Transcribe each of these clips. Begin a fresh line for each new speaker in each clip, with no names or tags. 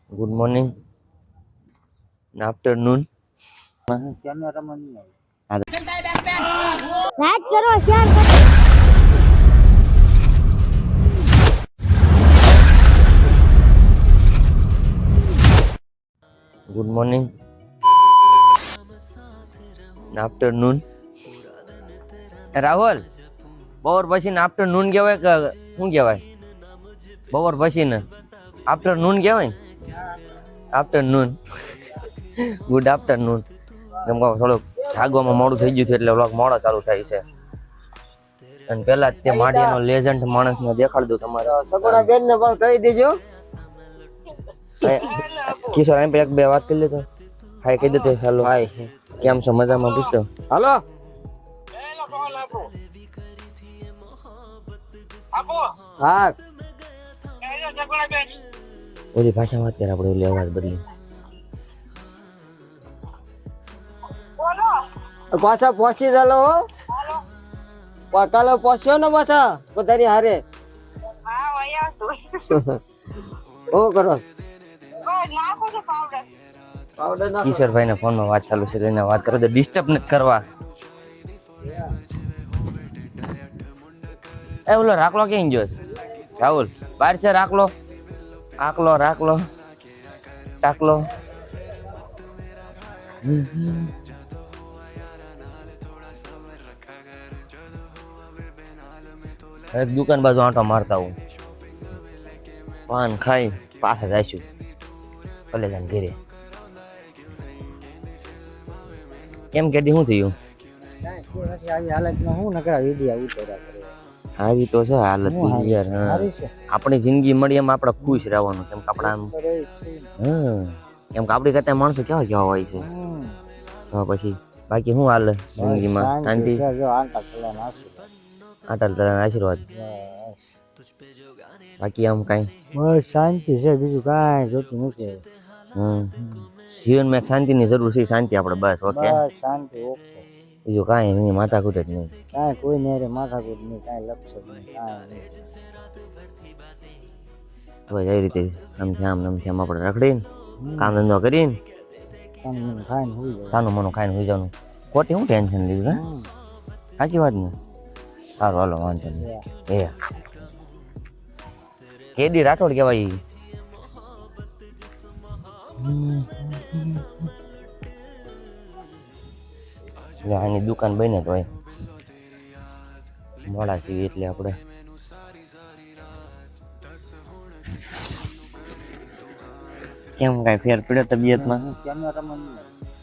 Good morning, afternoon.
Like કરો, share કરો.
Good morning, afternoon. Rahul, બપોર પછી ને આફ્ટરનૂન કહેવાય કે શું કહેવાય? બપોર પછી ને આફ્ટરનૂન કહેવાય ને? આફ્ટરનૂન. Good afternoon. એમ કહો થોડુંક જાગવામાં મોડું થઈ ગયું છે એટલે વ્લોગ મોડો ચાલુ થાય છે. અને પેલા તે માટીનો લેજન્ડ માણસને દેખાડ દઉં તમારે. સગુણા બેન ને પણ કહી દેજો. કિશોર એમ એક બે વાત કરી લેતો. હાય કહી દેતો. હેલો હાય, કેમ છો? મજામાં? પૂછતો. હાલો હા, ઓલી ભાષા વાત કરે આપણે, ઓલી અવાજ બદલી. પાછા પહોંચી ચાલો. કાલે પહોંચ્યો ને પાછા બધાની હારે. ઓ કરો કિશોરભાઈ ના ફોન માં વાત ચાલુ છે, એને વાત કરો તો ડિસ્ટર્બ નથી કરવા. એ ઓલો રાખલો ક્યાં ગયો છે? રાહુલ બહાર છે. રાખલો ટાકલો. એક દુકાન બાજુ આંટો મારતા હું પાન ખાઈ પાછા જઈશું ભલે જાન ઘેરે. કેમ કેડી શું થયું? આવી તો છે હાલત યાર. આપણી જિંદગી મળી એમ આપણે ખુશ રહેવાનું. કેમ કે આપણા કેમ કે આપણી કરતા માણસો કેવા હોય છે. તો પછી બાકી શું હાલે જિંદગીમાં? શાંતિ? આટલ તરફ આશીર્વાદ. બાકી આમ કઈ
બસ શાંતિ છે, બીજું કાંઈ જોતું નથી.
જીવનમાં શાંતિની જરૂર છે. શાંતિ આપણે બસ ઓકે.
શાંતિ ઓકે,
બીજું કાંઈ નહીં, માથાકૂટ જ નહીં.
કાંઈ કોઈ નહીં રે, માથાકૂટ નહીં, કાંઈ લપસ નહીં, કાંઈ
નહીં. બસ એ રીતે આમથી આમ આપણે રખડીને કામ ધંધો કરીને
ખાઈને હોઈ જાય.
સાનું મનું ખાઈને હોઈ જવાનું. ખોટી હું ટેન્શન લીધું? હા સાચી વાત ને. સારું હાલો વાંધો નહીં. એ કેદી રાઠોડ કહેવાય. આની દુકાન બને તો મોડા છીએ એટલે આપણે કેમ કઈ ફેર પડ્યો તબિયતમાં?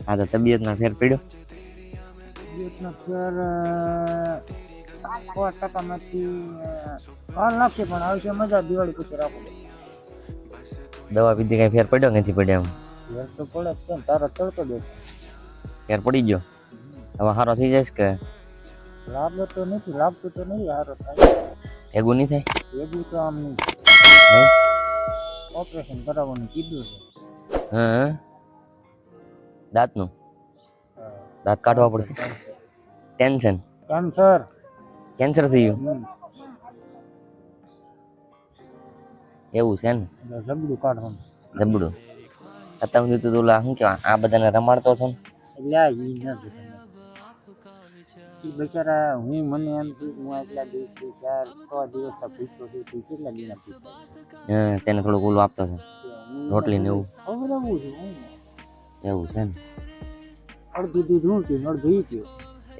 હા તો તબિયતમાં ફેર પડ્યો? દવા પીધી કઈ ફેર પડ્યો નથી પડ્યો? એમ
તારો ચડતો દે
ફેર પડી ગયો. હવે સારો થઈ જાય કે?
લાભતો તો નહીં સારો થાય.
ભેગું નહીં થાય?
ભેગું તો આમ નહીં. ઓપરેશન કરાવવાનું કીધું છે.
હા, દાંતનું? દાંત કાઢવા પડશે. ટેન્શન? કેન્સર થઈ ગયું એવું છે ને?
જબડું કાઢવાનું.
જબડું? અત્યાર સુધી ઓલા શું કેવા આ બધાને રમાડતો છો ને?
બિચારા હું મને એમ થયું હું એટલા દિવસથી 4-6 દિવસ પૂછતો છું કેટલા દિના પૂછતો.
હા, તેને થોડુંક ઓલું આપતો છે રોટલી ને એવું. એવું છે ને?
અડધું દૂધ હું થયું, અડધું થયું.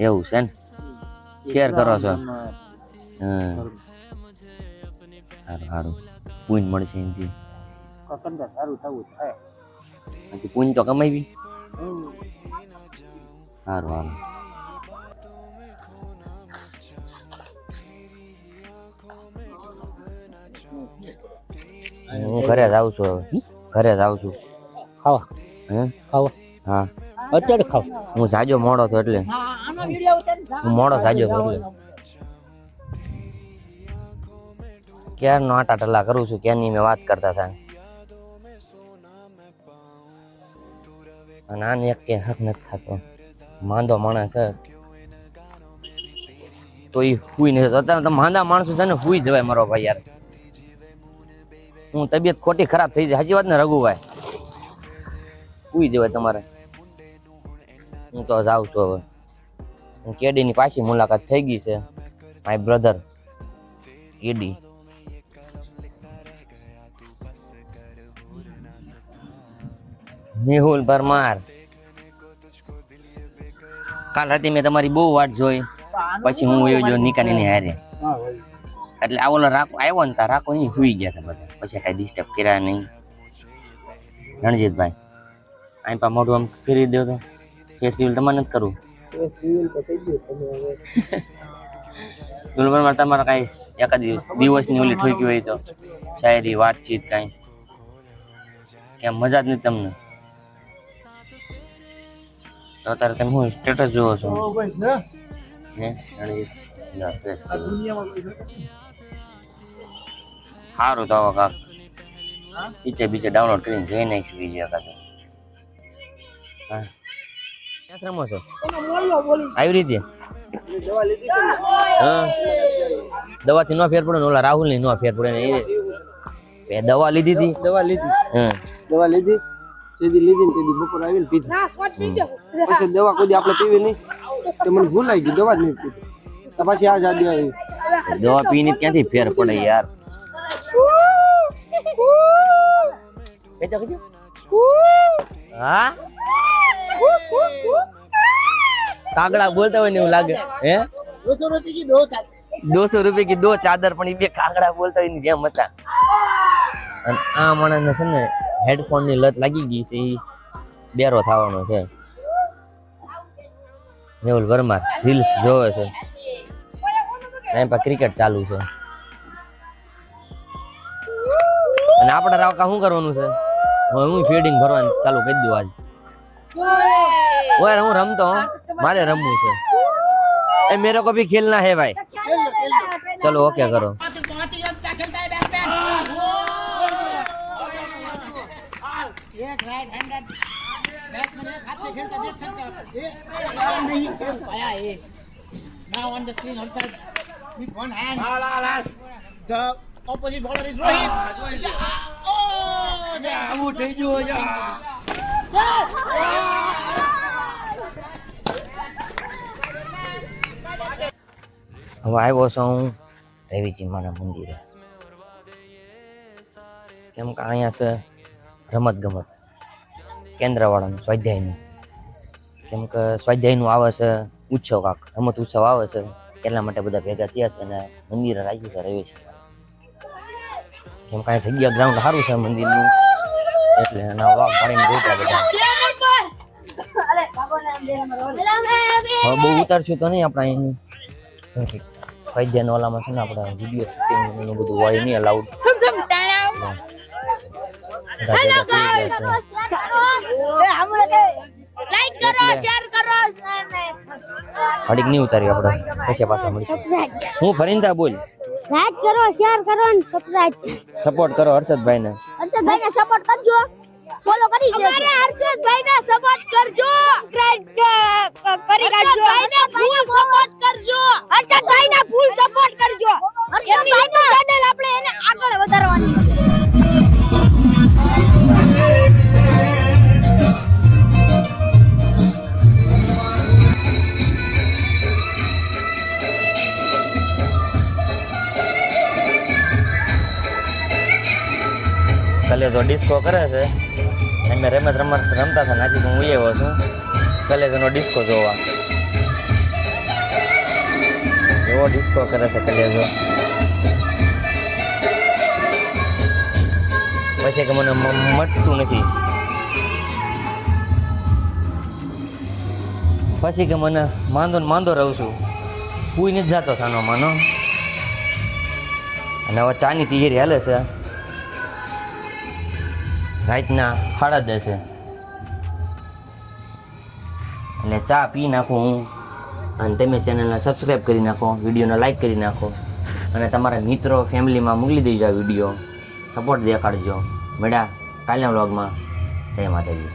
એવું છે ને? શેર કરો છો? હા સારું પૂન મળશે એનાથી.
સારું થવું થાય.
પૂન તો કમાવી. સારું હારું. હું ઘરે જ આવું છું. હવે ઘરે જ આવું છું
ખાવા.
હે
ખાવા?
હા
અત્યારે ખાવ?
હું જાજો મોડો હતો એટલે હું મોડો જાજો હતો એટલે ક્યારનો આટા ટલા કરું છું. ક્યારની મેં વાત કરતા હતા અને આને એક કે હક નથી થતો. માંદો માણસ છે તો એ હુઈ નથી. અત્યારે તો માંદા માણસો છે ને હુઈ જવાય મારો ભાઈ યાર. હું તબિયત ખોટી ખરાબ થઈ જાય. સાચી વાત ને રઘુભાઈ? સુઈ જવાય તમારે. હું તો જાઉં છું હવે. કેડીની પાછી મુલાકાત થઈ ગઈ છે. My brother KD. Mehul Parmar. કાલ રાતે મેં તમારી બહુ વાટ જોઈ, પછી હું વયો જો નિકાની હારે. એટલે આ ઓલો રાખો આવ્યો ને, રાખો નહીં સુઈ ગયા હતા બધા. પછી કાંઈ ડિસ્ટર્બ કર્યા નહીં. રણજીતભાઈ અહીં પા મોઢું આમ ફેરવી દો તો ફેસ્ટિવલ તમારે નથી કરવું. દુલબરમાં તમારે કાંઈ એકાદ દિવસની ઓલી ઠોકી હોય તો શાયરી વાતચીત કાંઈ કેમ મજા જ નથી તમને? તો અત્યારે તમે હું સ્ટેટસ જોવો છો હે રણજીત? સારું તો હવે કાક બીચે ડાઉનલોડ કરીને જોઈ નાખ્યું વિડીયો કાંતો. હા ક્યાં રમો છો? આવી રીતે હા દવાથી નો ફેર પડે ને? ઓલા રાહુલ ની નો ફેર પડે ને? એ દવા લીધી હતી. હા
દવા લીધી સીધી લીધી ને સીધી બપોર આવીને પીધી. પછી દવા કોઈ આપણે પીવી નહીં તો મને ભૂલાઈ ગઈ, દવા જ નહીં પીધી. તો પછી આ જાદી આવી
દવા પીને ક્યાંથી ફેર પડે યાર? હા કાગડા બોલતા હોય ને એવું લાગે. હે 200 रुपये की 2 चादर પણ એ બે કાગડા બોલતા હોય ને જેમ હતા. અને આ માણસને છે ને હેડફોન ની લત લાગી ગઈ છે, એ બેરો થવાનો છે. મેહુલ પરમાર રીલ્સ જોવે છે, એમ પર ક્રિકેટ ચાલુ છે. અને આપણે રાવકા શું કરવાનું છે? હવે હું ફીડિંગ ભરવાનું ચાલુ કરી દઉં આજ. ઓય હું રમતો મારે રમવું છે. એ મેરે કો ભી ખેલના હે ભાઈ. ચલો ઓકે કરો.
Now on the screen outside with one hand. The opposite bowler is Rohit. Oh, out થઈ ગયો યાર.
હવે આવ્યો છું હું રવિજી માના મંદિરે. કેમ કે અહીંયા છે રમત ગમત કેન્દ્રવાળાનું સ્વાધ્યાયનું. કેમ કે સ્વાધ્યાયનું આવે છે ઉત્સવ, કાંક રમત ઉત્સવ આવે છે, એટલા માટે બધા ભેગા થયા છે અને મંદિરે રાખ્યું છે રવિજી. કેમ કે અહીંયા જગ્યા ગ્રાઉન્ડ સારું છે મંદિરનું, એટલે એના વાગ પાડીને જોતા બધા. હવે બહુ ઉતારશું તો નહીં આપણે અહીંનું ફૈજ્યાનો ઓલામાં છે ને આપણે વિડીયો શૂટિંગ એનું બધું હોય નહીં અલાઉડ.
લાઈક કરો, શેર કરો,
ઘડીક નહીં ઉતારી આપણે, પછી પાછા મળીશું. હું ફરીંદા બોલ.
લાઈક કરો, શેર કરો અને સબસ્ક્રાઇબ
સપોર્ટ કરો હર્ષદભાઈને.
હર્ષદભાઈને સપોર્ટ કરજો, ફોલો કરી દેજો. અમારે હર્ષદભાઈને સપોર્ટ કરજો, સબસ્ક્રાઇબ કરી કાઢજો. હર્ષદભાઈને ફૂલ સપોર્ટ કરજો, હર્ષદભાઈને ફૂલ સપોર્ટ કરજો. હર્ષદભાઈનું ચેનલ આપણે એને આગળ વધારવાની છે.
કલેજો ડિસ્કો કરે છે. અમે રમત રમતા હતા નાચી હું આવ્યો છું કલેજોનો ડિસ્કો જોવા. એવો ડિસ્કો કરે છે કલેજો. પછી કે મને મટતું નથી, પછી કે મને માંદો રહું છું, સુઈ નથી જતો સાનો માનો. અને હવે ચાની તૈયારી હાલે છે, રાતના 10:30 એટલે ચા પી નાખું હું, અને તમે ચેનલને સબસ્ક્રાઈબ કરી નાખો, વિડીયોને લાઈક કરી નાખો, અને તમારા મિત્રો ફેમિલીમાં મોકલી દેજો આ વિડીયો, સપોર્ટ દેખાડજો. મળ્યા કાલના વ્લોગમાં. જય માતાજી.